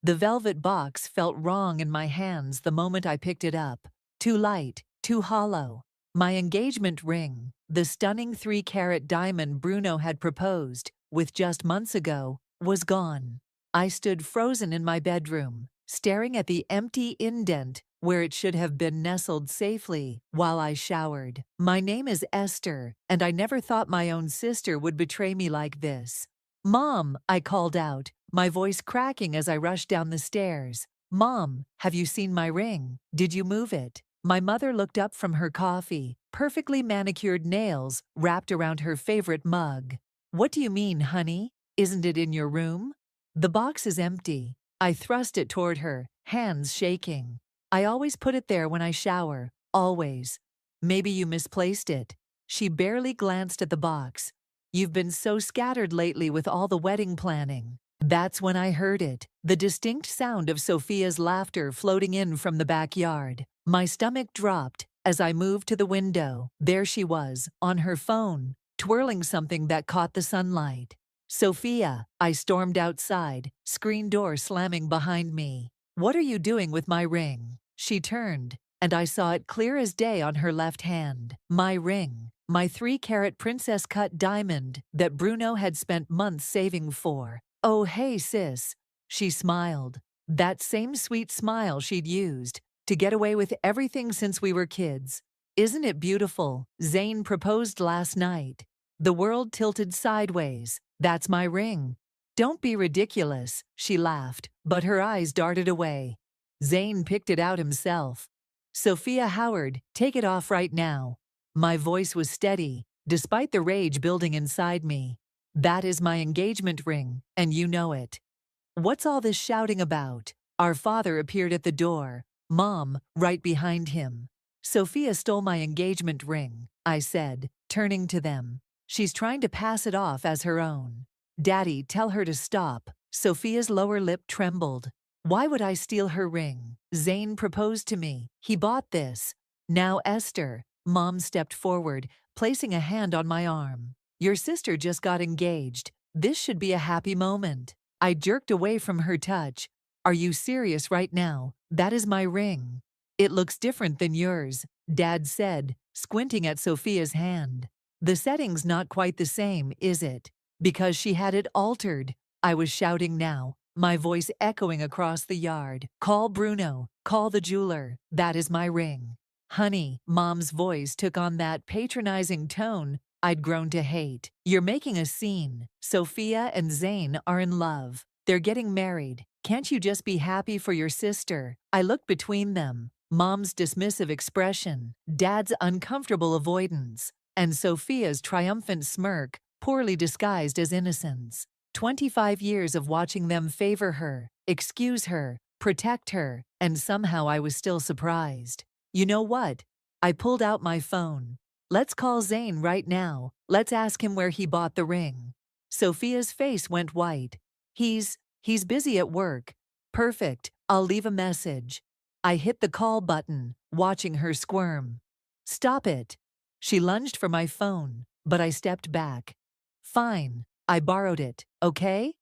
The velvet box felt wrong in my hands the moment I picked it up. Too light, too hollow. My engagement ring, the stunning 3-carat diamond Bruno had proposed with just months ago, was gone. I stood frozen in my bedroom, staring at the empty indent where it should have been nestled safely while I showered. My name is Esther, and I never thought my own sister would betray me like this. "Mom," I called out, my voice cracking as I rushed down the stairs. "Mom, have you seen my ring? Did you move it?" My mother looked up from her coffee, perfectly manicured nails wrapped around her favorite mug. "What do you mean, honey? Isn't it in your room?" "The box is empty." I thrust it toward her, hands shaking. "I always put it there when I shower, always." "Maybe you misplaced it." She barely glanced at the box. "You've been so scattered lately with all the wedding planning." That's when I heard it, the distinct sound of Sophia's laughter floating in from the backyard. My stomach dropped as I moved to the window. There she was, on her phone, twirling something that caught the sunlight. "Sophia," I stormed outside, screen door slamming behind me. "What are you doing with my ring?" She turned, and I saw it clear as day on her left hand. My ring, my 3-carat princess-cut diamond that Bruno had spent months saving for. "Oh, hey, sis." She smiled. That same sweet smile she'd used to get away with everything since we were kids. "Isn't it beautiful? Zane proposed last night." The world tilted sideways. "That's my ring." "Don't be ridiculous," she laughed, but her eyes darted away. "Zane picked it out himself." "Sophia Howard, take it off right now." My voice was steady, despite the rage building inside me. "That is my engagement ring, and you know it." "What's all this shouting about?" Our father appeared at the door, Mom right behind him. "Sophia stole my engagement ring," I said, turning to them. "She's trying to pass it off as her own." "Daddy, tell her to stop." Sophia's lower lip trembled. "Why would I steal her ring? Zane proposed to me. He bought this." "Now, Esther," Mom stepped forward, placing a hand on my arm. "Your sister just got engaged. This should be a happy moment." I jerked away from her touch. "Are you serious right now? That is my ring." "It looks different than yours," Dad said, squinting at Sophia's hand. "The setting's not quite the same, is it?" "Because she had it altered." I was shouting now, my voice echoing across the yard. "Call Bruno. Call the jeweler. That is my ring." "Honey," Mom's voice took on that patronizing tone I'd grown to hate. "You're making a scene. Sophia and Zane are in love. They're getting married. Can't you just be happy for your sister?" I looked between them, Mom's dismissive expression, Dad's uncomfortable avoidance, and Sophia's triumphant smirk, poorly disguised as innocence. 25 years of watching them favor her, excuse her, protect her, and somehow I was still surprised. "You know what?" I pulled out my phone. "Let's call Zane right now. Let's ask him where he bought the ring." Sophia's face went white. He's busy at work." "Perfect. I'll leave a message." I hit the call button, watching her squirm. "Stop it." She lunged for my phone, but I stepped back. "Fine. I borrowed it, okay?"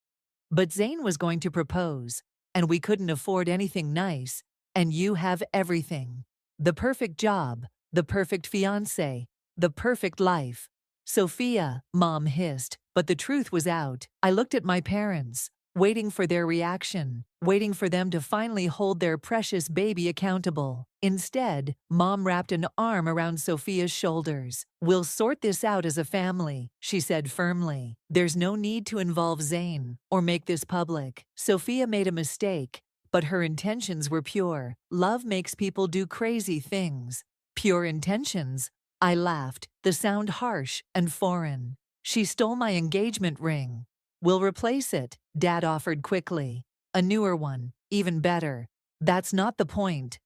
But Zane was going to propose, and we couldn't afford anything nice, and you have everything. The perfect job, the perfect fiancé, the perfect life. "Sophia," Mom hissed, but the truth was out. I looked at my parents, waiting for their reaction, waiting for them to finally hold their precious baby accountable. Instead, Mom wrapped an arm around Sophia's shoulders. "We'll sort this out as a family," she said firmly. "There's no need to involve Zane or make this public. Sophia made a mistake, but her intentions were pure. Love makes people do crazy things." "Pure intentions?" I laughed, the sound harsh and foreign. "She stole my engagement ring." "We'll replace it," Dad offered quickly. "A newer one, even better." "That's not the point."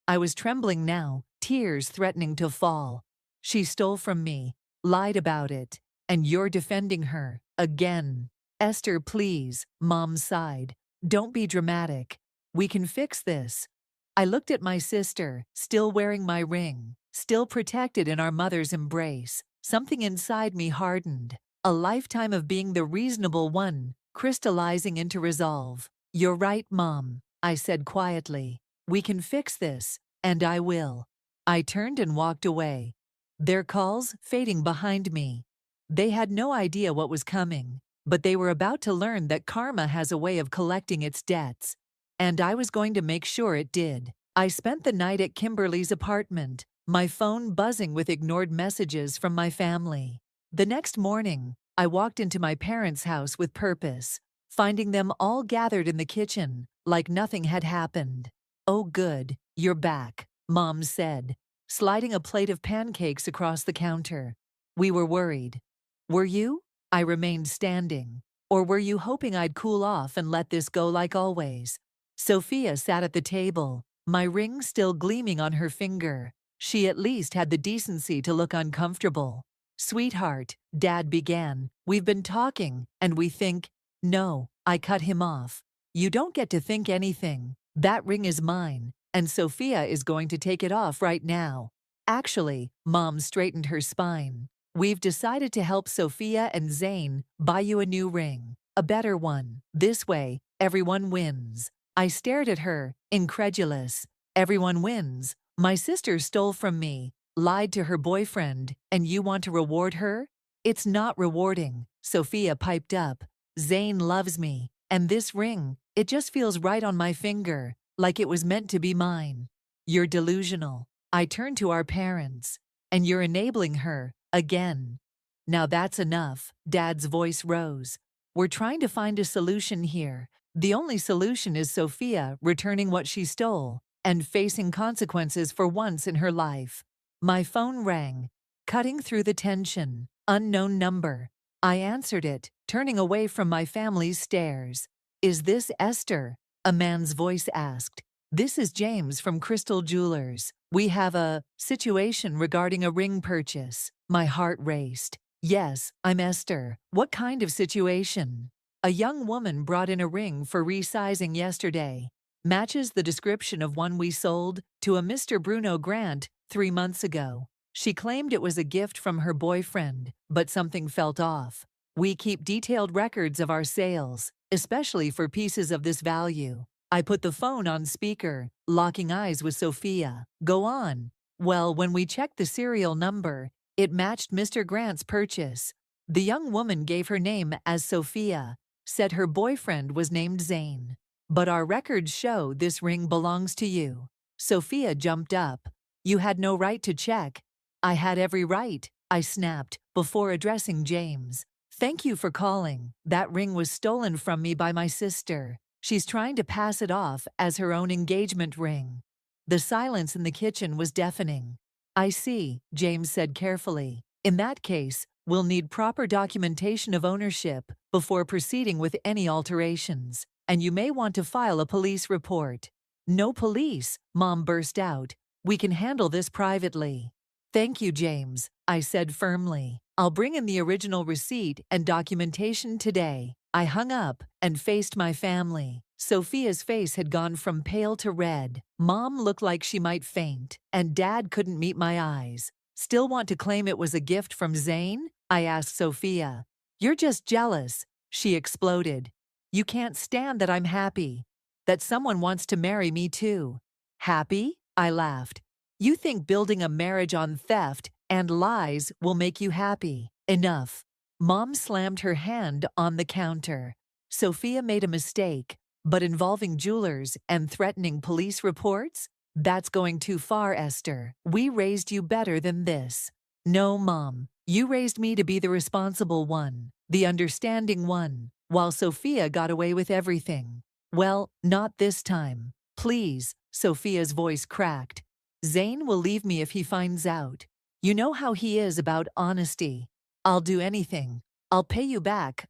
I was trembling now, tears threatening to fall. "She stole from me, lied about it, and you're defending her, again." "Esther, please," Mom sighed. "Don't be dramatic. We can fix this." I looked at my sister, still wearing my ring, still protected in our mother's embrace. Something inside me hardened. A lifetime of being the reasonable one, crystallizing into resolve. You're right, Mom, I said quietly. We can fix this, and I will. I turned and walked away, their calls fading behind me. They had no idea what was coming, but they were about to learn that karma has a way of collecting its debts, and I was going to make sure it did. I spent the night at Kimberly's apartment, my phone buzzing with ignored messages from my family. The next morning, I walked into my parents' house with purpose, finding them all gathered in the kitchen, like nothing had happened. "Oh good, you're back," Mom said, sliding a plate of pancakes across the counter. "We were worried." "Were you?" I remained standing. "Or were you hoping I'd cool off and let this go like always?" Sophia sat at the table, my ring still gleaming on her finger. She at least had the decency to look uncomfortable. "Sweetheart," Dad began, "we've been talking, and we think—" "No," I cut him off. "You don't get to think anything. That ring is mine, and Sophia is going to take it off right now." "Actually," Mom straightened her spine, "we've decided to help Sophia and Zane buy you a new ring. A better one. This way, everyone wins." I stared at her, incredulous. "Everyone wins? My sister stole from me, lied to her boyfriend, and you want to reward her?" "It's not rewarding," Sophia piped up. "Zane loves me, and this ring, it just feels right on my finger, like it was meant to be mine." "You're delusional." I turned to our parents. "And you're enabling her, again." "Now that's enough," Dad's voice rose. "We're trying to find a solution here. The only solution is Sophia returning what she stole and facing consequences for once in her life." My phone rang, cutting through the tension. Unknown number. I answered it, turning away from my family's stares. "Is this Esther?" a man's voice asked. "This is James from Crystal Jewelers. We have a situation regarding a ring purchase." My heart raced. "Yes, I'm Esther. What kind of situation?" "A young woman brought in a ring for resizing yesterday. Matches the description of one we sold to a Mr. Bruno Grant 3 months ago. She claimed it was a gift from her boyfriend, but something felt off. We keep detailed records of our sales, especially for pieces of this value." I put the phone on speaker, locking eyes with Sophia. "Go on." "Well, when we checked the serial number, it matched Mr. Grant's purchase. The young woman gave her name as Sophia, said her boyfriend was named Zane. But our records show this ring belongs to you." Sophia jumped up. "You had no right to check." "I had every right," I snapped, before addressing James. "Thank you for calling. That ring was stolen from me by my sister. She's trying to pass it off as her own engagement ring." The silence in the kitchen was deafening. "I see," James said carefully. "In that case, we'll need proper documentation of ownership before proceeding with any alterations, and you may want to file a police report." "No police," Mom burst out. "We can handle this privately." "Thank you, James," I said firmly. "I'll bring in the original receipt and documentation today." I hung up and faced my family. Sophia's face had gone from pale to red. Mom looked like she might faint, and Dad couldn't meet my eyes. "Still want to claim it was a gift from Zane?" I asked Sophia. "You're just jealous," she exploded. "You can't stand that I'm happy. That someone wants to marry me too." "Happy?" I laughed. "You think building a marriage on theft and lies will make you happy. Enough." Mom slammed her hand on the counter. "Sophia made a mistake, but involving jewelers and threatening police reports? That's going too far, Esther. We raised you better than this." "No, Mom. You raised me to be the responsible one, the understanding one, while Sophia got away with everything." "Well, not this time. Please," Sophia's voice cracked. "Zane will leave me if he finds out. You know how he is about honesty. I'll do anything. I'll pay you back.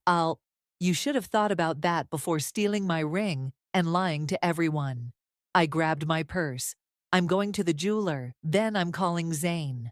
You should have thought about that before stealing my ring and lying to everyone." I grabbed my purse. "I'm going to the jeweler, then I'm calling Zane."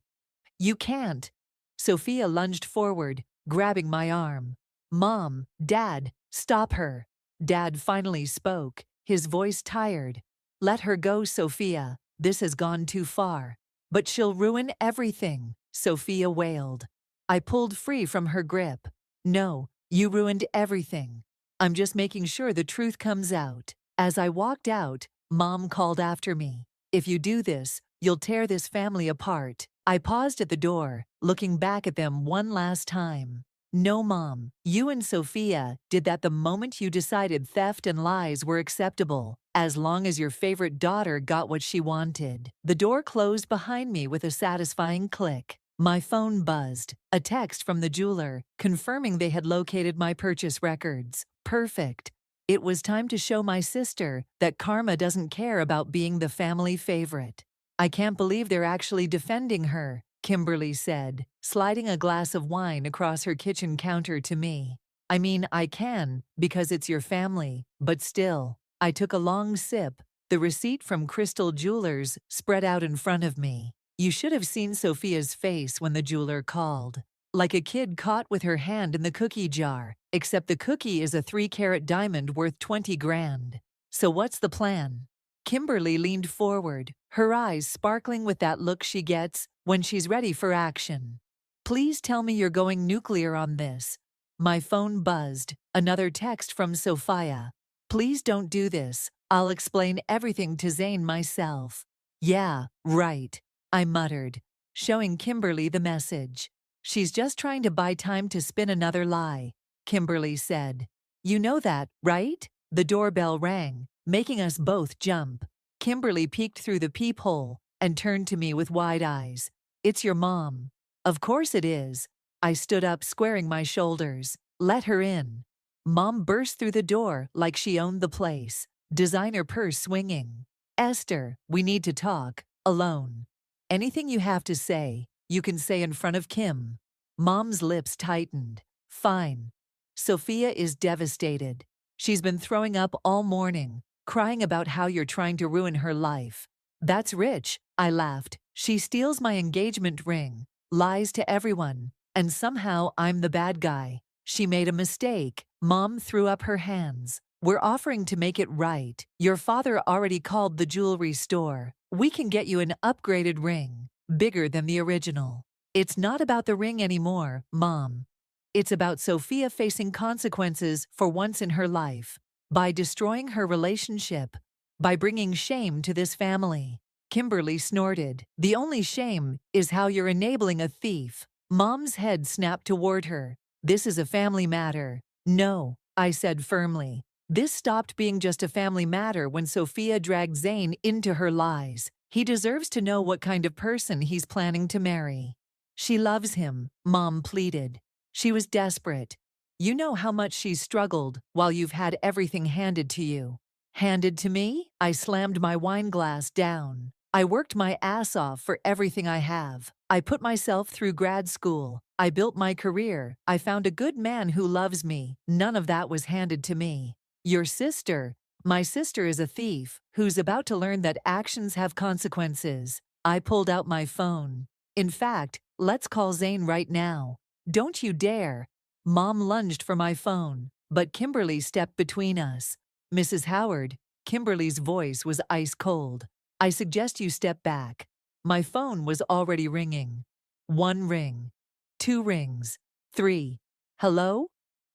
"You can't." Sophia lunged forward, grabbing my arm. "Mom, Dad, stop her." Dad finally spoke, his voice tired. "Let her go, Sophia. This has gone too far." "But she'll ruin everything," Sophia wailed. I pulled free from her grip. "No, you ruined everything. I'm just making sure the truth comes out." As I walked out, Mom called after me. "If you do this, you'll tear this family apart." I paused at the door, looking back at them one last time. "No, Mom, you and Sophia did that the moment you decided theft and lies were acceptable, as long as your favorite daughter got what she wanted." The door closed behind me with a satisfying click. My phone buzzed, a text from the jeweler, confirming they had located my purchase records. Perfect. It was time to show my sister that karma doesn't care about being the family favorite. "I can't believe they're actually defending her," Kimberly said, sliding a glass of wine across her kitchen counter to me. "I mean, I can, because it's your family, but still." I took a long sip, the receipt from Crystal Jewelers spread out in front of me. You should have seen Sophia's face when the jeweler called. Like a kid caught with her hand in the cookie jar, except the cookie is a 3-carat diamond worth 20 grand. "So what's the plan?" Kimberly leaned forward, her eyes sparkling with that look she gets when she's ready for action. "Please tell me you're going nuclear on this." My phone buzzed, another text from Sophia. "Please don't do this. I'll explain everything to Zane myself." "Yeah, right," I muttered, showing Kimberly the message. "She's just trying to buy time to spin another lie," Kimberly said. "You know that, right?" The doorbell rang, making us both jump. Kimberly peeked through the peephole and turned to me with wide eyes. "It's your mom." "Of course it is." I stood up, squaring my shoulders. "Let her in." Mom burst through the door like she owned the place, designer purse swinging. "Esther, we need to talk, alone. Anything you have to say, you can say in front of Kim." Mom's lips tightened. "Fine." "Sophia is devastated. She's been throwing up all morning, crying about how you're trying to ruin her life." "That's rich," I laughed. "She steals my engagement ring, lies to everyone, and somehow I'm the bad guy." "She made a mistake." Mom threw up her hands. "We're offering to make it right. Your father already called the jewelry store. We can get you an upgraded ring, bigger than the original." "It's not about the ring anymore, Mom. It's about Sophia facing consequences for once in her life, by destroying her relationship, by bringing shame to this family." Kimberly snorted. "The only shame is how you're enabling a thief." Mom's head snapped toward her. "This is a family matter." "No," I said firmly. "This stopped being just a family matter when Sophia dragged Zane into her lies. He deserves to know what kind of person he's planning to marry." "She loves him," Mom pleaded. "She was desperate. You know how much she's struggled while you've had everything handed to you." "Handed to me?" I slammed my wine glass down. "I worked my ass off for everything I have. I put myself through grad school. I built my career. I found a good man who loves me. None of that was handed to me." "Your sister." "My sister is a thief who's about to learn that actions have consequences." I pulled out my phone. "In fact, let's call Zane right now." "Don't you dare." Mom lunged for my phone, but Kimberly stepped between us. "Mrs. Howard," Kimberly's voice was ice cold. "I suggest you step back." My phone was already ringing. 1 ring. 2 rings. 3. "Hello?"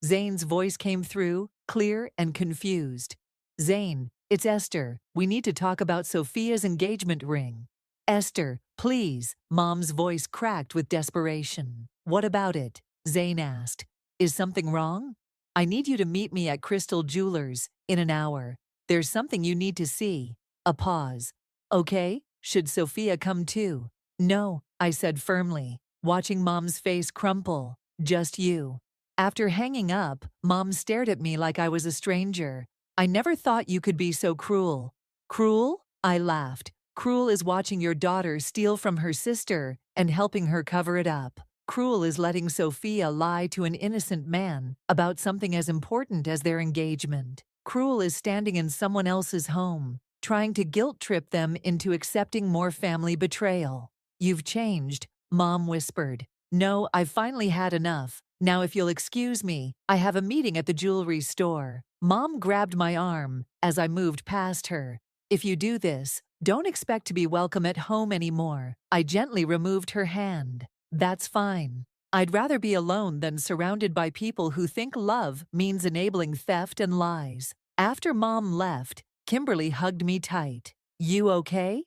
Zane's voice came through, clear and confused. "Zane, it's Esther. We need to talk about Sophia's engagement ring." "Esther, please." Mom's voice cracked with desperation. "What about it?" Zane asked. "Is something wrong?" "I need you to meet me at Crystal Jewelers in an hour. There's something you need to see." A pause. "Okay, should Sophia come too?" "No," I said firmly, watching Mom's face crumple. "Just you." After hanging up, Mom stared at me like I was a stranger. "I never thought you could be so cruel." "Cruel?" I laughed. "Cruel is watching your daughter steal from her sister and helping her cover it up. Cruel is letting Sophia lie to an innocent man about something as important as their engagement. Cruel is standing in someone else's home, trying to guilt-trip them into accepting more family betrayal." "You've changed," Mom whispered. "No, I've finally had enough. Now if you'll excuse me, I have a meeting at the jewelry store." Mom grabbed my arm as I moved past her. "If you do this, don't expect to be welcome at home anymore." I gently removed her hand. "That's fine." I'd rather be alone than surrounded by people who think love means enabling theft and lies. After Mom left, Kimberly hugged me tight. You okay?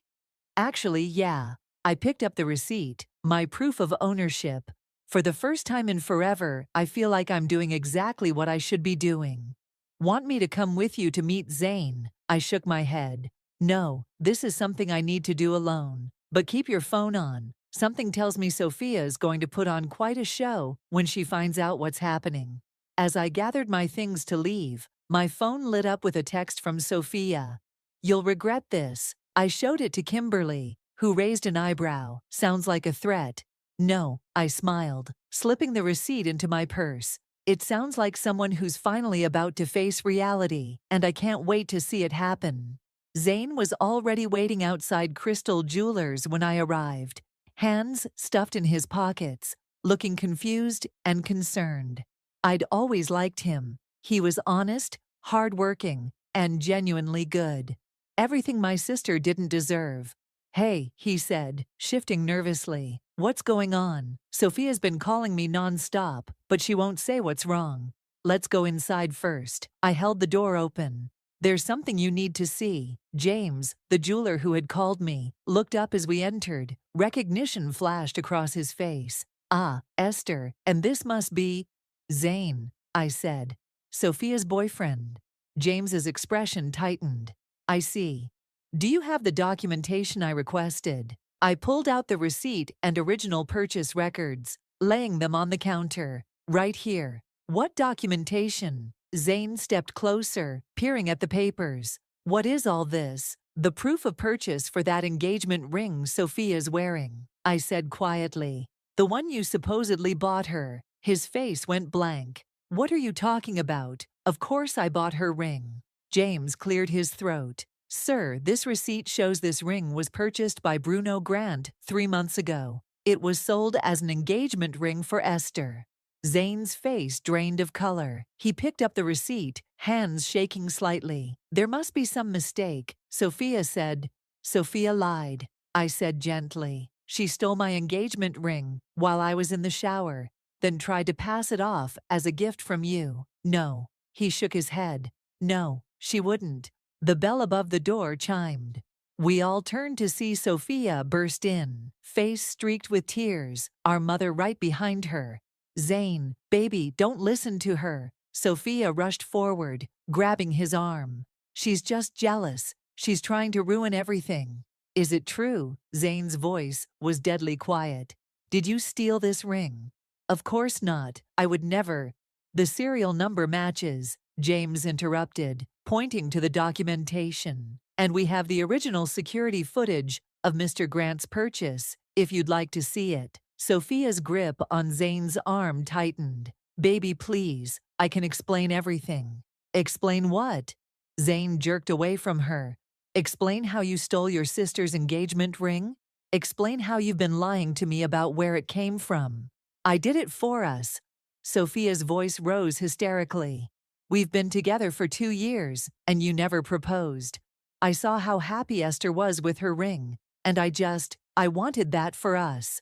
Actually, yeah. I picked up the receipt, my proof of ownership. For the first time in forever, I feel like I'm doing exactly what I should be doing. Want me to come with you to meet Zane? I shook my head. No, this is something I need to do alone. But keep your phone on. Something tells me Sophia is going to put on quite a show when she finds out what's happening. As I gathered my things to leave, my phone lit up with a text from Sophia. You'll regret this. I showed it to Kimberly, who raised an eyebrow. Sounds like a threat. No, I smiled, slipping the receipt into my purse. It sounds like someone who's finally about to face reality, and I can't wait to see it happen. Zane was already waiting outside Crystal Jewelers when I arrived, hands stuffed in his pockets, looking confused and concerned. I'd always liked him. He was honest, hardworking, and genuinely good. Everything my sister didn't deserve. Hey, he said, shifting nervously. What's going on? Sophia's been calling me non-stop, but she won't say what's wrong. Let's go inside first. I held the door open. There's something you need to see. James, the jeweler who had called me, looked up as we entered. Recognition flashed across his face. Ah, Esther, and this must be Zane, I said. Sophia's boyfriend. James's expression tightened. I see. Do you have the documentation I requested? I pulled out the receipt and original purchase records, laying them on the counter. Right here. What documentation? Zane stepped closer, peering at the papers. What is all this? The proof of purchase for that engagement ring Sophia's wearing, I said quietly. The one you supposedly bought her. His face went blank. What are you talking about? Of course I bought her ring. James cleared his throat. Sir, this receipt shows this ring was purchased by Bruno Grant 3 months ago. It was sold as an engagement ring for Esther. Zane's face drained of color. He picked up the receipt, hands shaking slightly. There must be some mistake, Sophia said. Sophia lied, I said gently. She stole my engagement ring while I was in the shower, then tried to pass it off as a gift from you. No. He shook his head. No, she wouldn't. The bell above the door chimed. We all turned to see Sophia burst in, face streaked with tears, our mother right behind her. Zane, baby, don't listen to her. Sophia rushed forward, grabbing his arm. She's just jealous. She's trying to ruin everything. Is it true? Zane's voice was deadly quiet. Did you steal this ring? Of course not. I would never. The serial number matches, James interrupted, pointing to the documentation. And we have the original security footage of Mr. Grant's purchase, if you'd like to see it. Sophia's grip on Zane's arm tightened. Baby, please, I can explain everything. Explain what? Zane jerked away from her. Explain how you stole your sister's engagement ring? Explain how you've been lying to me about where it came from. I did it for us. Sophia's voice rose hysterically. We've been together for 2 years, and you never proposed. I saw how happy Esther was with her ring, and I wanted that for us.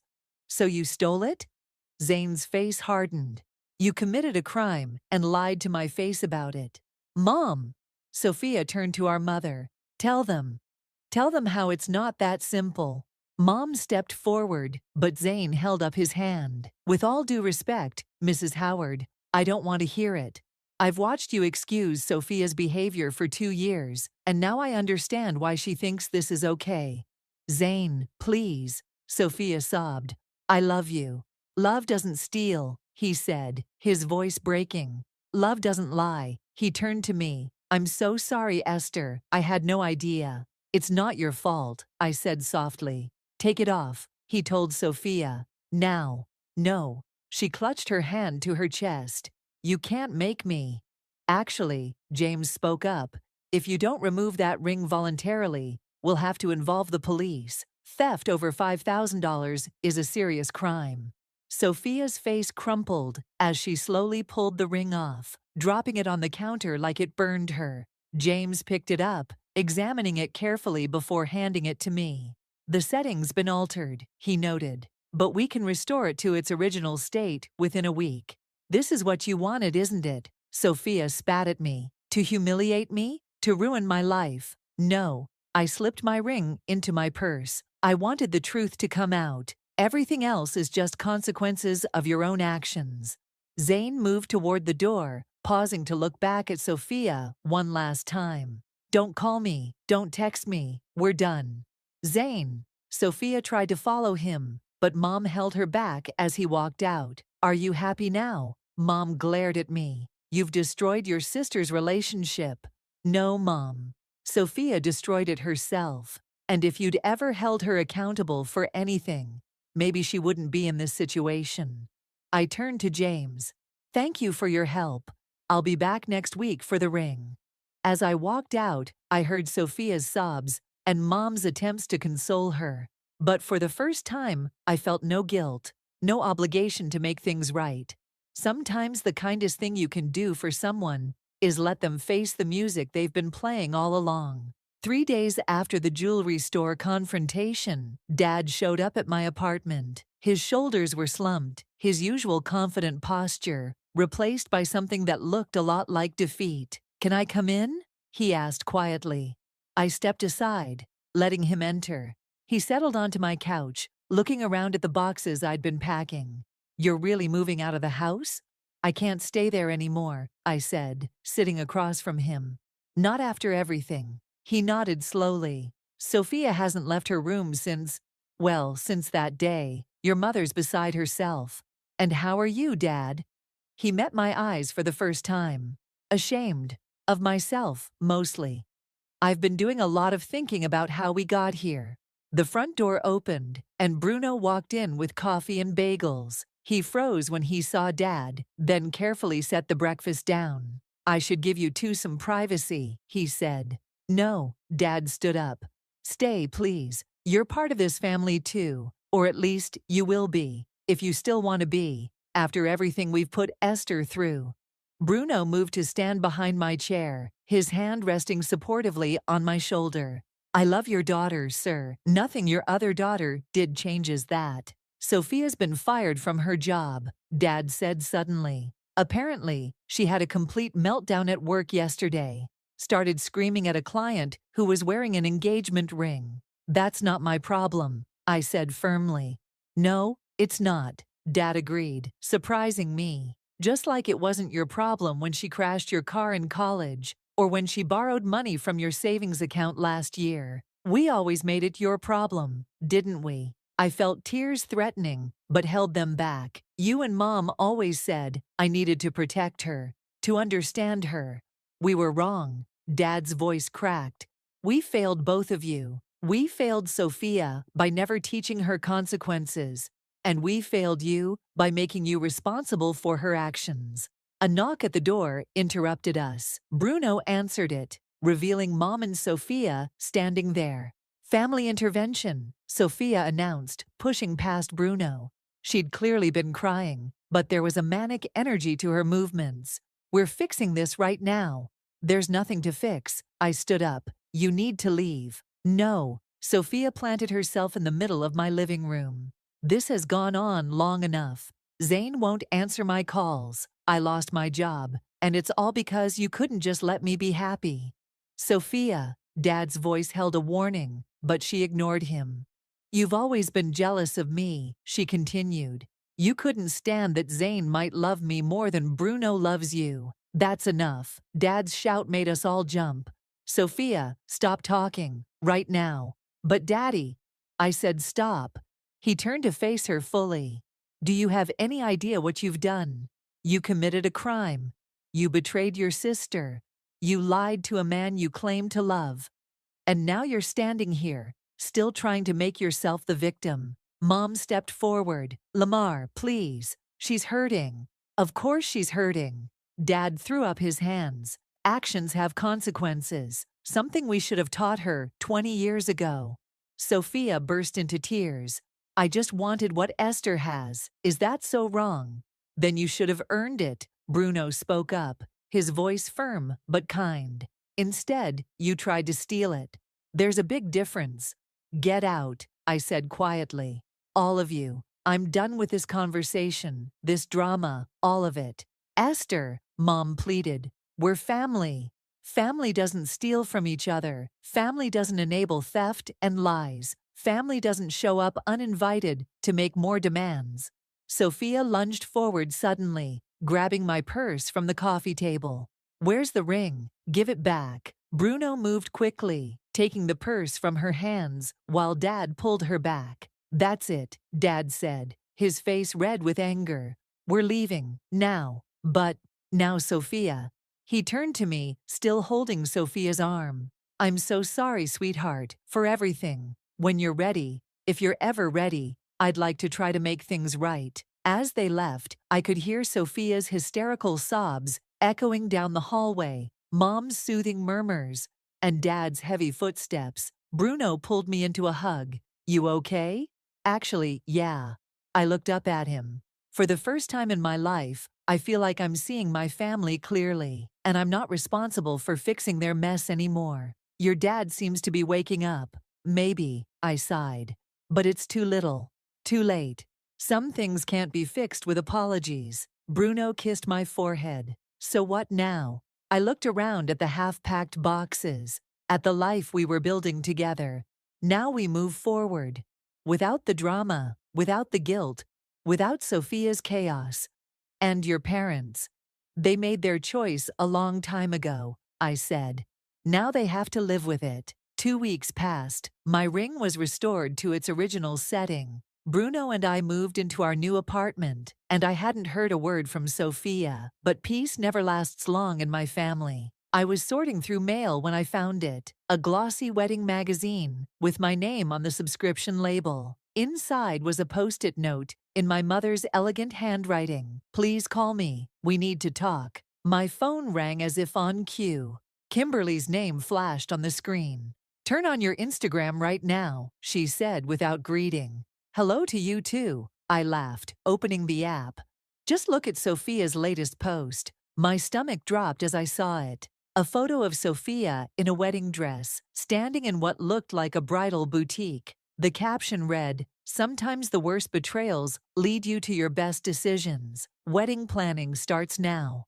So you stole it? Zane's face hardened. You committed a crime and lied to my face about it. Mom! Sophia turned to our mother. Tell them how it's not that simple. Mom stepped forward, but Zane held up his hand. With all due respect, Mrs. Howard, I don't want to hear it. I've watched you excuse Sophia's behavior for 2 years, and now I understand why she thinks this is okay. Zane, please, Sophia sobbed. I love you. Love doesn't steal, he said, his voice breaking. Love doesn't lie. He turned to me. I'm so sorry, Esther. I had no idea. It's not your fault, I said softly. Take it off, he told Sophia. Now. No. She clutched her hand to her chest. You can't make me. Actually, James spoke up. If you don't remove that ring voluntarily, we'll have to involve the police. Theft over $5,000 is a serious crime. Sophia's face crumpled as she slowly pulled the ring off, dropping it on the counter like it burned her. James picked it up, examining it carefully before handing it to me. The setting's been altered, he noted. but we can restore it to its original state within a week. This is what you wanted, isn't it? Sophia spat at me. To humiliate me? To ruin my life? No. I slipped my ring into my purse. I wanted the truth to come out. Everything else is just consequences of your own actions. Zane moved toward the door, pausing to look back at Sophia one last time. Don't call me. Don't text me. We're done. Zane. Sophia tried to follow him, but Mom held her back as he walked out. Are you happy now? Mom glared at me. You've destroyed your sister's relationship. No, Mom. Sophia destroyed it herself. And if you'd ever held her accountable for anything, maybe she wouldn't be in this situation. I turned to James. Thank you for your help. I'll be back next week for the ring. As I walked out, I heard Sophia's sobs and Mom's attempts to console her. But for the first time, I felt no guilt, no obligation to make things right. Sometimes the kindest thing you can do for someone is let them face the music they've been playing all along. 3 days after the jewelry store confrontation, Dad showed up at my apartment. His shoulders were slumped, his usual confident posture replaced by something that looked a lot like defeat. Can I come in? He asked quietly. I stepped aside, letting him enter. He settled onto my couch, looking around at the boxes I'd been packing. You're really moving out of the house? I can't stay there anymore, I said, sitting across from him. Not after everything. He nodded slowly. Sophia hasn't left her room since that day. Your mother's beside herself. And how are you, Dad? He met my eyes for the first time. Ashamed. Of myself, mostly. I've been doing a lot of thinking about how we got here. The front door opened, and Bruno walked in with coffee and bagels. He froze when he saw Dad, then carefully set the breakfast down. I should give you two some privacy, he said. No, Dad stood up. Stay, please. You're part of this family too, or at least you will be, if you still want to be, after everything we've put Esther through. Bruno moved to stand behind my chair, his hand resting supportively on my shoulder. I love your daughter, sir. Nothing your other daughter did changes that. Sophia's been fired from her job, Dad said suddenly. Apparently, she had a complete meltdown at work yesterday. Started screaming at a client who was wearing an engagement ring. That's not my problem, I said firmly. No, it's not, Dad agreed, surprising me. Just like it wasn't your problem when she crashed your car in college, or when she borrowed money from your savings account last year. We always made it your problem, didn't we? I felt tears threatening, but held them back. You and Mom always said I needed to protect her, to understand her. We were wrong. Dad's voice cracked. We failed both of you. We failed Sophia by never teaching her consequences, and we failed you by making you responsible for her actions. A knock at the door interrupted us. Bruno answered it, revealing Mom and Sophia standing there. Family intervention, Sophia announced, pushing past Bruno. She'd clearly been crying, but there was a manic energy to her movements. We're fixing this right now. There's nothing to fix. I stood up. You need to leave. No. Sophia planted herself in the middle of my living room. This has gone on long enough. Zane won't answer my calls. I lost my job, and it's all because you couldn't just let me be happy. Sophia, Dad's voice held a warning, but she ignored him. You've always been jealous of me, she continued. You couldn't stand that Zane might love me more than Bruno loves you. That's enough. Dad's shout made us all jump. Sophia, stop talking, right now. But Daddy, I said stop. He turned to face her fully. Do you have any idea what you've done? You committed a crime. You betrayed your sister. You lied to a man you claimed to love. And now you're standing here, still trying to make yourself the victim. Mom stepped forward. Lamar, please. She's hurting. Of course she's hurting. Dad threw up his hands. Actions have consequences. Something we should have taught her 20 years ago. Sophia burst into tears. I just wanted what Esther has. Is that so wrong? Then you should have earned it. Bruno spoke up, his voice firm but kind. Instead, you tried to steal it. There's a big difference. Get out, I said quietly. All of you. I'm done with this conversation, this drama, all of it. Esther, Mom pleaded. We're family. Family doesn't steal from each other. Family doesn't enable theft and lies. Family doesn't show up uninvited to make more demands. Sophia lunged forward suddenly, grabbing my purse from the coffee table. Where's the ring? Give it back. Bruno moved quickly, taking the purse from her hands while Dad pulled her back. That's it, Dad said, his face red with anger. We're leaving, now. But, now Sophia. He turned to me, still holding Sophia's arm. I'm so sorry, sweetheart, for everything. When you're ready, if you're ever ready, I'd like to try to make things right. As they left, I could hear Sophia's hysterical sobs echoing down the hallway, Mom's soothing murmurs, and Dad's heavy footsteps. Bruno pulled me into a hug. You okay? Actually, yeah. I looked up at him. For the first time in my life, I feel like I'm seeing my family clearly, and I'm not responsible for fixing their mess anymore. Your dad seems to be waking up. Maybe, I sighed. But it's too little. Too late. Some things can't be fixed with apologies. Bruno kissed my forehead. So what now? I looked around at the half-packed boxes, at the life we were building together. Now we move forward. Without the drama, without the guilt, without Sophia's chaos. And your parents. They made their choice a long time ago, I said. Now they have to live with it. 2 weeks passed. My ring was restored to its original setting. Bruno and I moved into our new apartment, and I hadn't heard a word from Sophia, but peace never lasts long in my family. I was sorting through mail when I found it, a glossy wedding magazine, with my name on the subscription label. Inside was a post-it note, in my mother's elegant handwriting. Please call me, we need to talk. My phone rang as if on cue. Kimberly's name flashed on the screen. Turn on your Instagram right now, she said without greeting. Hello to you too, I laughed, opening the app. Just look at Sophia's latest post. My stomach dropped as I saw it. A photo of Sophia in a wedding dress, standing in what looked like a bridal boutique. The caption read, "Sometimes the worst betrayals lead you to your best decisions. Wedding planning starts now."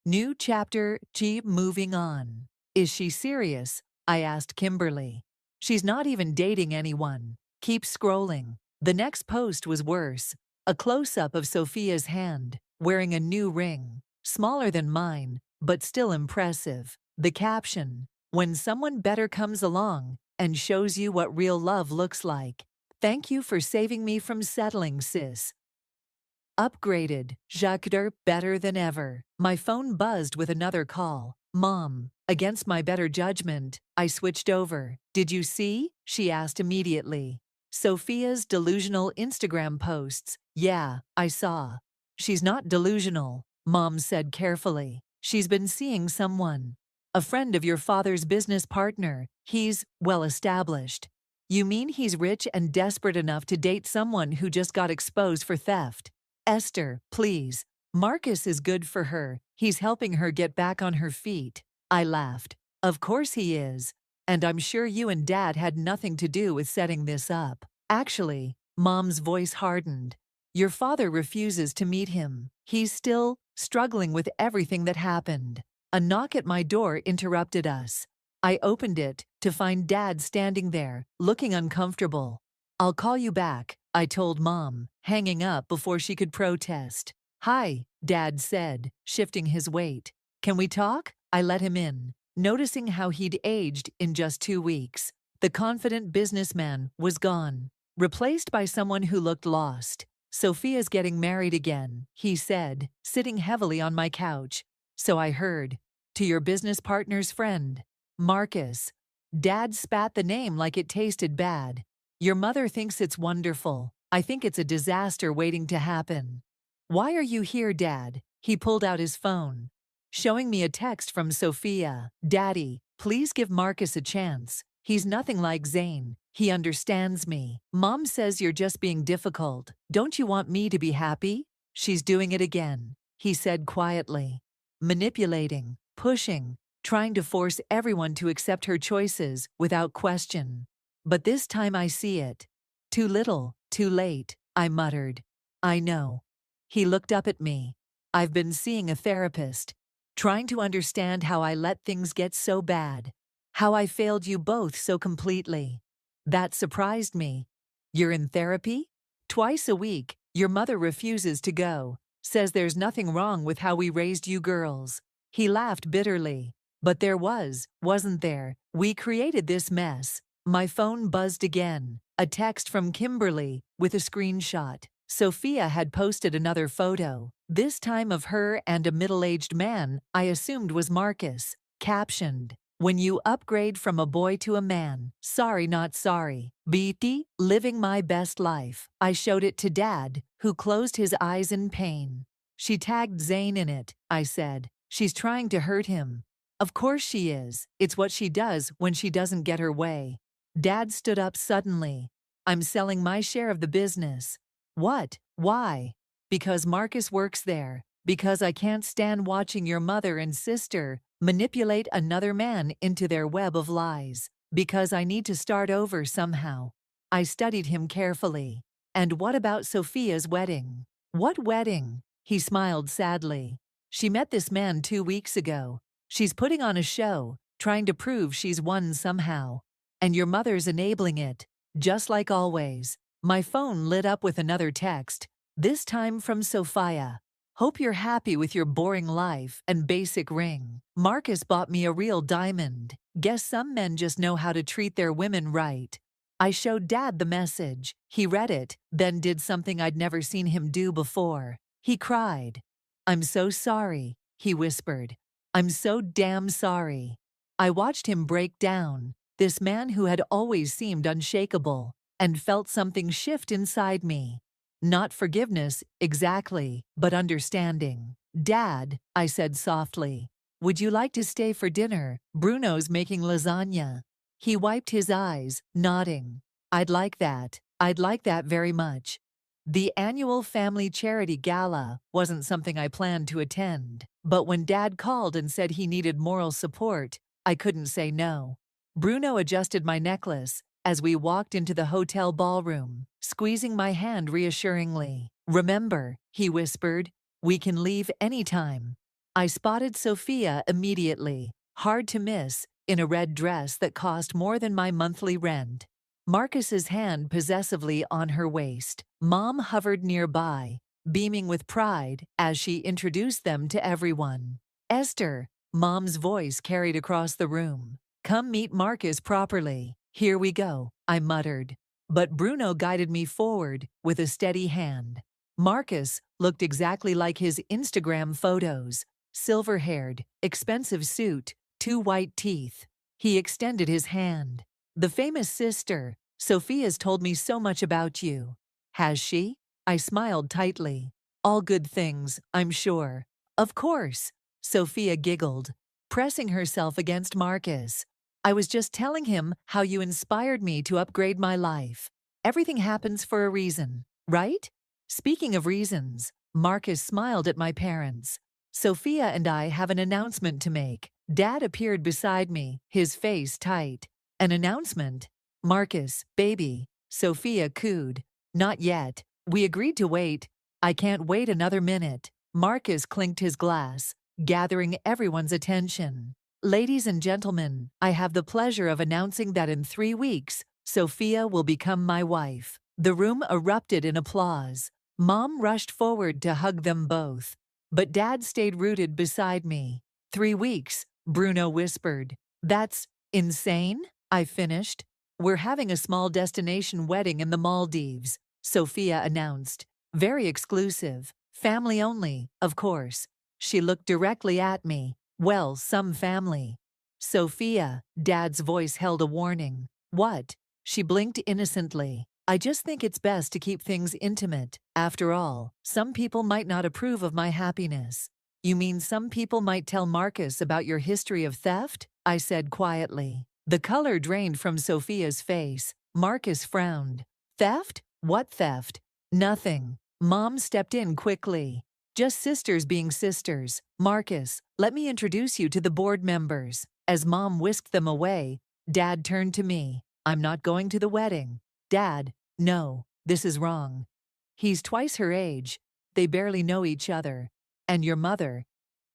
New chapter, keep moving on. Is she serious? I asked Kimberly. She's not even dating anyone. Keep scrolling. The next post was worse. A close-up of Sophia's hand, wearing a new ring. Smaller than mine, but still impressive. The caption, "When someone better comes along and shows you what real love looks like. Thank you for saving me from settling, sis." Upgraded, Jacques better than ever. My phone buzzed with another call. Mom. Against my better judgment, I switched over. Did you see? She asked immediately. Sophia's delusional Instagram posts. Yeah, I saw. She's not delusional, Mom said carefully. She's been seeing someone. A friend of your father's business partner. He's well-established. You mean he's rich and desperate enough to date someone who just got exposed for theft? Esther, please. Marcus is good for her. He's helping her get back on her feet. I laughed. Of course he is. And I'm sure you and Dad had nothing to do with setting this up. Actually, Mom's voice hardened. Your father refuses to meet him. He's still struggling with everything that happened. A knock at my door interrupted us. I opened it to find Dad standing there, looking uncomfortable. I'll call you back, I told Mom, hanging up before she could protest. Hi, Dad said, shifting his weight. Can we talk? I let him in, noticing how he'd aged in just 2 weeks. The confident businessman was gone, replaced by someone who looked lost. Sophia's getting married again, he said, sitting heavily on my couch. So I heard. To your business partner's friend, Marcus. Dad spat the name like it tasted bad. Your mother thinks it's wonderful. I think it's a disaster waiting to happen. Why are you here, Dad? He pulled out his phone, showing me a text from Sophia. Daddy, please give Marcus a chance. He's nothing like Zane. He understands me. Mom says you're just being difficult. Don't you want me to be happy? She's doing it again, he said quietly. Manipulating, pushing, trying to force everyone to accept her choices without question. But this time I see it. Too little, too late. I muttered. I know. He looked up at me. I've been seeing a therapist, trying to understand how I let things get so bad, how I failed you both so completely. That surprised me. You're in therapy? Twice a week, your mother refuses to go, says there's nothing wrong with how we raised you girls. He laughed bitterly. But there was, wasn't there? We created this mess. My phone buzzed again. A text from Kimberly, with a screenshot. Sophia had posted another photo, this time of her and a middle-aged man I assumed was Marcus, captioned, "When you upgrade from a boy to a man, sorry not sorry. BT, living my best life." I showed it to Dad, who closed his eyes in pain. "She tagged Zayn in it," I said. "She's trying to hurt him." "Of course she is. It's what she does when she doesn't get her way." Dad stood up suddenly. "I'm selling my share of the business." "What? Why?" "Because Marcus works there. Because I can't stand watching your mother and sister manipulate another man into their web of lies. Because I need to start over somehow." I studied him carefully. "And what about Sophia's wedding?" "What wedding?" He smiled sadly. "She met this man 2 weeks ago. She's putting on a show, trying to prove she's won somehow. And your mother's enabling it, just like always." My phone lit up with another text, this time from Sophia. "Hope you're happy with your boring life and basic ring. Marcus bought me a real diamond. Guess some men just know how to treat their women right." I showed Dad the message. He read it, then did something I'd never seen him do before. He cried. "I'm so sorry," he whispered. "I'm so damn sorry." I watched him break down, this man who had always seemed unshakable, and felt something shift inside me. Not forgiveness, exactly, but understanding. "Dad," I said softly, "would you like to stay for dinner? Bruno's making lasagna." He wiped his eyes, nodding. I'd like that very much." The annual family charity gala wasn't something I planned to attend, but when Dad called and said he needed moral support, I couldn't say no. Bruno adjusted my necklace as we walked into the hotel ballroom, squeezing my hand reassuringly. "Remember," he whispered, "we can leave anytime." I spotted Sophia immediately, hard to miss, in a red dress that cost more than my monthly rent. Marcus's hand possessively on her waist. Mom hovered nearby, beaming with pride as she introduced them to everyone. "Esther," Mom's voice carried across the room. "Come meet Marcus properly." "Here we go," I muttered. But Bruno guided me forward with a steady hand. Marcus looked exactly like his Instagram photos. Silver-haired, expensive suit, 2 white teeth. He extended his hand. "The famous sister, Sophia's told me so much about you." "Has she?" I smiled tightly. "All good things, I'm sure." "Of course," Sophia giggled, pressing herself against Marcus. "I was just telling him how you inspired me to upgrade my life. Everything happens for a reason, right?" Speaking of reasons, Marcus smiled at my parents. "Sophia and I have an announcement to make." Dad appeared beside me, his face tight. "An announcement?" "Marcus, baby," Sophia cooed. "Not yet. We agreed to wait." "I can't wait another minute." Marcus clinked his glass, gathering everyone's attention. "Ladies and gentlemen, I have the pleasure of announcing that in 3 weeks, Sophia will become my wife." The room erupted in applause. Mom rushed forward to hug them both. But Dad stayed rooted beside me. "3 weeks," Bruno whispered. "That's insane," I finished. "We're having a small destination wedding in the Maldives," Sophia announced. "Very exclusive. Family only, of course." She looked directly at me. "Well, some family." "Sophia," Dad's voice held a warning. "What?" She blinked innocently. "I just think it's best to keep things intimate. After all, some people might not approve of my happiness." "You mean some people might tell Marcus about your history of theft?" I said quietly. The color drained from Sophia's face. Marcus frowned. "Theft? What theft?" "Nothing." Mom stepped in quickly. "Just sisters being sisters. Marcus, let me introduce you to the board members." As Mom whisked them away, Dad turned to me. "I'm not going to the wedding." "Dad, no, this is wrong." He's twice her age. They barely know each other. And your mother?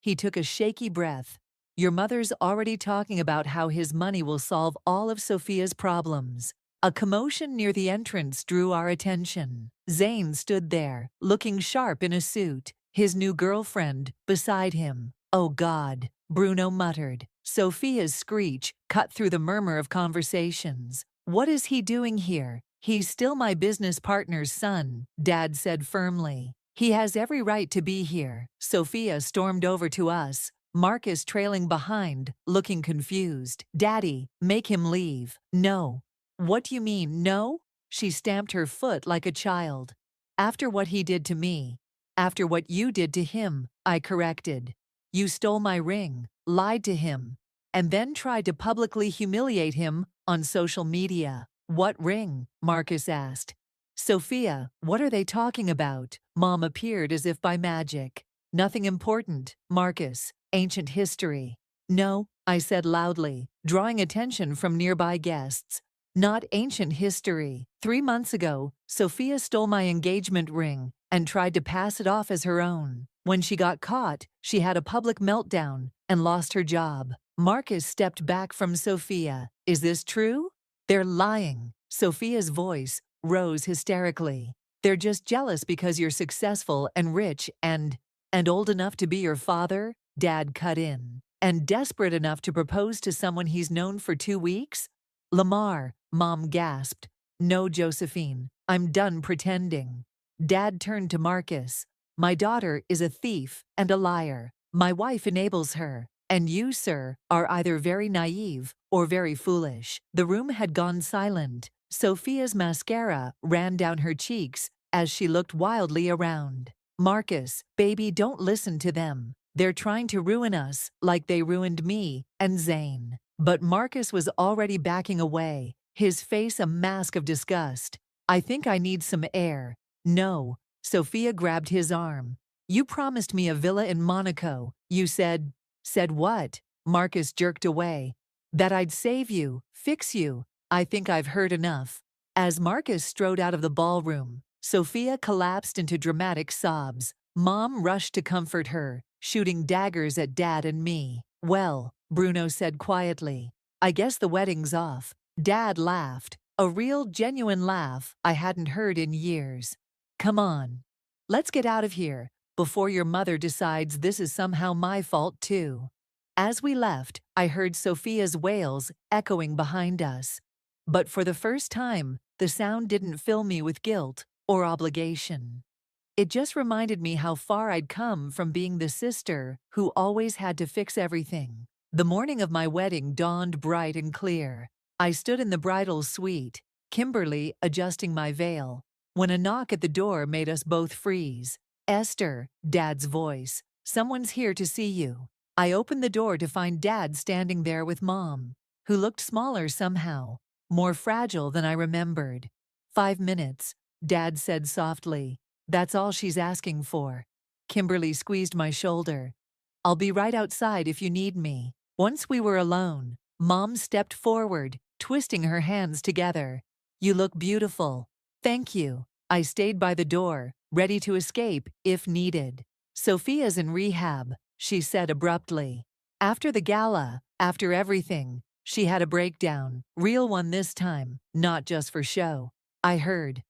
He took a shaky breath. Your mother's already talking about how his money will solve all of Sophia's problems. A commotion near the entrance drew our attention. Zane stood there, looking sharp in a suit, his new girlfriend beside him. Oh God, Bruno muttered. Sophia's screech cut through the murmur of conversations. What is he doing here? He's still my business partner's son, Dad said firmly. He has every right to be here. Sophia stormed over to us, Marcus trailing behind, looking confused. Daddy, make him leave. No. What do you mean, no? She stamped her foot like a child. After what he did to me. After what you did to him, I corrected. You stole my ring, lied to him, and then tried to publicly humiliate him on social media. What ring? Marcus asked. Sophia, what are they talking about? Mom appeared as if by magic. Nothing important, Marcus. Ancient history. No, I said loudly, drawing attention from nearby guests. Not ancient history. 3 months ago, Sophia stole my engagement ring and tried to pass it off as her own. When she got caught, she had a public meltdown and lost her job. Marcus stepped back from Sophia. Is this true? They're lying. Sophia's voice rose hysterically. They're just jealous because you're successful and rich and old enough to be your father, Dad cut in. And desperate enough to propose to someone he's known for 2 weeks? Lamar, Mom gasped. No, Josephine, I'm done pretending. Dad turned to Marcus. My daughter is a thief and a liar. My wife enables her. And you, sir, are either very naive or very foolish. The room had gone silent. Sophia's mascara ran down her cheeks as she looked wildly around. Marcus, baby, don't listen to them. They're trying to ruin us like they ruined me and Zane. But Marcus was already backing away, his face a mask of disgust. I think I need some air. No. Sophia grabbed his arm. You promised me a villa in Monaco. You said... Said what? Marcus jerked away. That I'd save you, fix you. I think I've heard enough. As Marcus strode out of the ballroom, Sophia collapsed into dramatic sobs. Mom rushed to comfort her, shooting daggers at Dad and me. Well, Bruno said quietly, I guess the wedding's off. Dad laughed, a real genuine laugh I hadn't heard in years. Come on. Let's get out of here, before your mother decides this is somehow my fault too. As we left, I heard Sophia's wails echoing behind us. But for the first time, the sound didn't fill me with guilt or obligation. It just reminded me how far I'd come from being the sister who always had to fix everything. The morning of my wedding dawned bright and clear. I stood in the bridal suite, Kimberly adjusting my veil, when a knock at the door made us both freeze. Esther, Dad's voice. Someone's here to see you. I opened the door to find Dad standing there with Mom, who looked smaller somehow, more fragile than I remembered. 5 minutes, Dad said softly. That's all she's asking for. Kimberly squeezed my shoulder. I'll be right outside if you need me. Once we were alone, Mom stepped forward, twisting her hands together. You look beautiful. Thank you. I stayed by the door, ready to escape if needed. Sophia's in rehab, she said abruptly. After the gala, after everything, she had a breakdown. Real one this time, not just for show. I heard.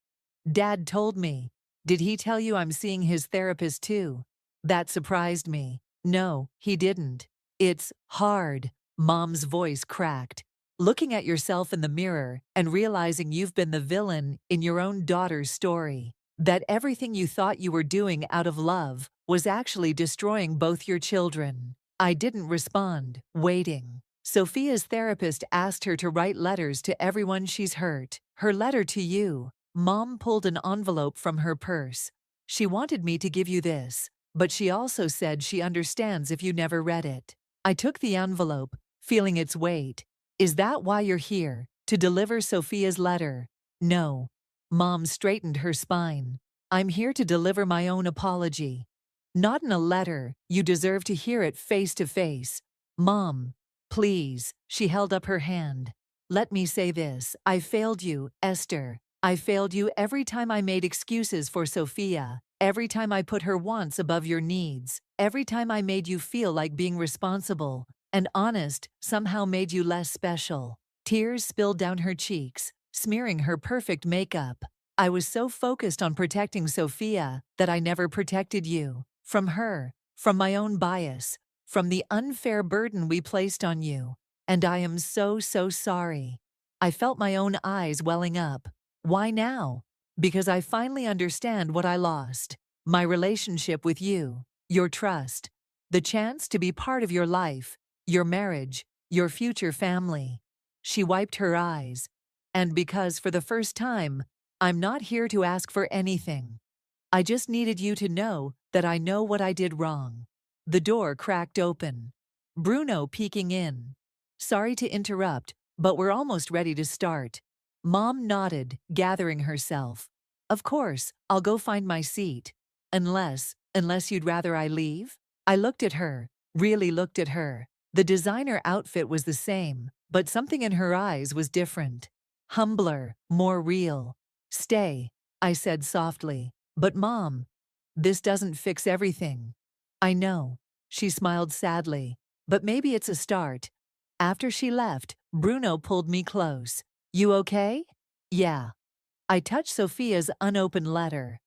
Dad told me. Did he tell you I'm seeing his therapist too? That surprised me. No, he didn't. It's hard. Mom's voice cracked. Looking at yourself in the mirror and realizing you've been the villain in your own daughter's story. That everything you thought you were doing out of love was actually destroying both your children. I didn't respond, waiting. Sophia's therapist asked her to write letters to everyone she's hurt. Her letter to you. Mom pulled an envelope from her purse. She wanted me to give you this, but she also said she understands if you never read it. I took the envelope, feeling its weight. Is that why you're here? To deliver Sophia's letter? No. Mom straightened her spine. I'm here to deliver my own apology. Not in a letter. You deserve to hear it face to face. Mom, please. She held up her hand. Let me say this. I failed you, Esther. I failed you every time I made excuses for Sophia, every time I put her wants above your needs, every time I made you feel like being responsible and honest somehow made you less special. Tears spilled down her cheeks, smearing her perfect makeup. I was so focused on protecting Sophia that I never protected you. From her, from my own bias, from the unfair burden we placed on you. And I am so sorry. I felt my own eyes welling up. Why now? Because I finally understand what I lost. My relationship with you, your trust, the chance to be part of your life, your marriage, your future family. She wiped her eyes. And because for the first time, I'm not here to ask for anything. I just needed you to know that I know what I did wrong. The door cracked open. Bruno peeking in. Sorry to interrupt, but we're almost ready to start. Mom nodded, gathering herself. Of course, I'll go find my seat. Unless you'd rather I leave? I looked at her, really looked at her. The designer outfit was the same, but something in her eyes was different. Humbler, more real. Stay, I said softly. But Mom, this doesn't fix everything. I know, she smiled sadly, but maybe it's a start. After she left, Bruno pulled me close. You okay? Yeah. I touched Sophia's unopened letter.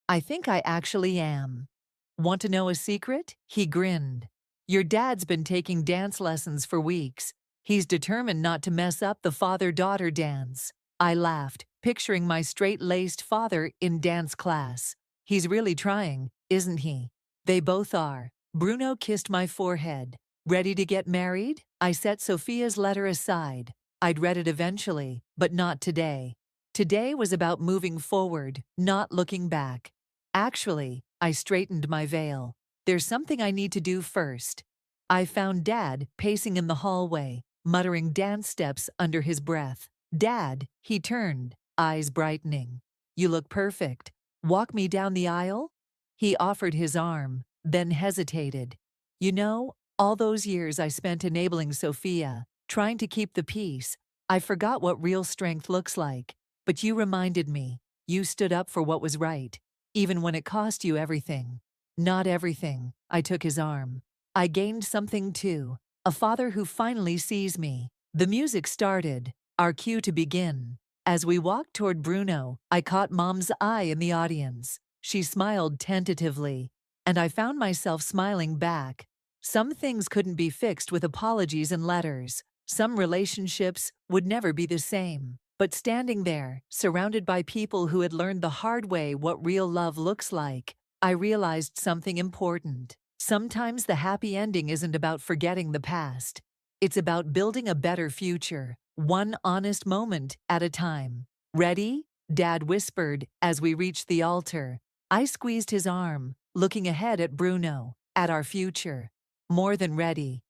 I think I actually am. Want to know a secret? He grinned. Your dad's been taking dance lessons for weeks. He's determined not to mess up the father-daughter dance. I laughed, picturing my straight-laced father in dance class. He's really trying, isn't he? They both are. Bruno kissed my forehead. Ready to get married? I set Sophia's letter aside. I'd read it eventually, but not today. Today was about moving forward, not looking back. Actually, I straightened my veil. There's something I need to do first. I found Dad pacing in the hallway, muttering dance steps under his breath. Dad, he turned, eyes brightening. You look perfect. Walk me down the aisle? He offered his arm, then hesitated. You know, all those years I spent enabling Sophia, trying to keep the peace, I forgot what real strength looks like. But you reminded me. You stood up for what was right, even when it cost you everything. Not everything. I took his arm. I gained something too. A father who finally sees me. The music started, our cue to begin. As we walked toward Bruno, I caught Mom's eye in the audience. She smiled tentatively, and I found myself smiling back. Some things couldn't be fixed with apologies and letters. Some relationships would never be the same. But standing there, surrounded by people who had learned the hard way what real love looks like, I realized something important. Sometimes the happy ending isn't about forgetting the past. It's about building a better future, one honest moment at a time. Ready? Dad whispered as we reached the altar. I squeezed his arm, looking ahead at Bruno, at our future. More than ready.